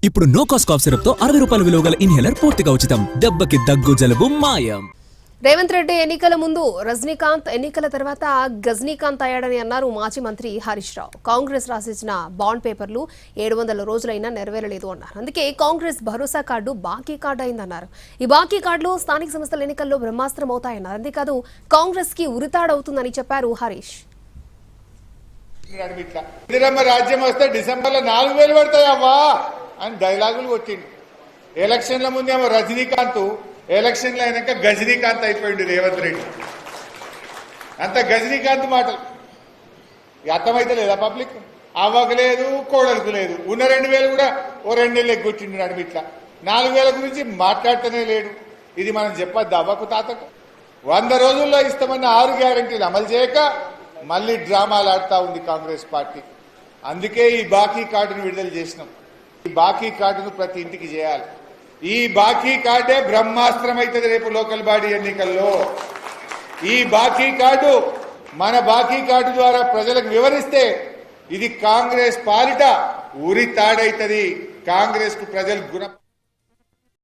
ఇప్పుడు no cost cough syrup తో 60 రూపాయల విలువ గల ఇన్హేలర్ పూర్తిగా ఉచితం. దెబ్బకి దగ్గు జలుబు మాయం. రేవంత్ రెడ్డి ఎన్నికల ముందు రజనీకాంత్, ఎన్నికల తర్వాత గజనీకాంత్ అయ్యాడని అన్నారు మాజీ మంత్రి హరీష్ రావు. కాంగ్రెస్ రాసిచ్చిన బాండ్ పేపర్లు 700 రోజులైనా నెరవేరలేదు అన్నారు. అందుకే కాంగ్రెస్ భరోసా కార్డు బాకీ కార్డు అయిందన్నారు. ఈ బాకీ కార్డులు స్థానిక సంస్థల ఎన్నికల్లో బ్రహ్మాస్త్రం అవుతాయన్నారు. అంతేకాదు కాంగ్రెస్ కి ఉరితాడవుతుందని చెప్పారు హరీష్. రాజ్యం వస్తే డిసెంబర్ లో 4000 పడతాయవ్వా అని డైలాగులు కొట్టిండు. ఎలక్షన్ల ముందేమో రజనీకాంత్, ఎలక్షన్లు అయినాక గజనీకాంత్ అయిపోయింది రేవంత్ రెడ్డి. అంత గజనీకాంత్ మాటలు అర్థమైతే లేదా పబ్లిక్? అవ్వకు లేదు, కోడలకు లేదు. ఉన్న 2000 కూడా ఓ 2 నెలలు ఎగ్గొట్టిండు నడుము. ఇట్లా 4000 గురించి మాట్లాడుతూనే లేడు. ఇది మనం చెప్పద్దు అవ్వకు తాతకు. 100 రోజుల్లో ఇస్తామన్న 6 గ్యారెంటీలు అమలు చేయక మళ్లీ డ్రామాలు ఆడుతూ ఉంది కాంగ్రెస్ పార్టీ. అందుకే ఈ బాకీ కార్డును విడుదల చేసినాం. ఈ బాకీ కార్డును ప్రతి ఇంటికి చేయాలి. ఈ బాకీ కార్డే బ్రహ్మాస్త్రం అవుతుంది రేపు లోకల్ బాడీ ఎన్నికల్లో. ఈ బాకీ కార్డు, మన బాకీ కార్డు ద్వారా ప్రజలకు వివరిస్తే ఇది కాంగ్రెస్ పాలిట ఉరి తాడైతుంది. కాంగ్రెస్ కు ప్రజలు గుణ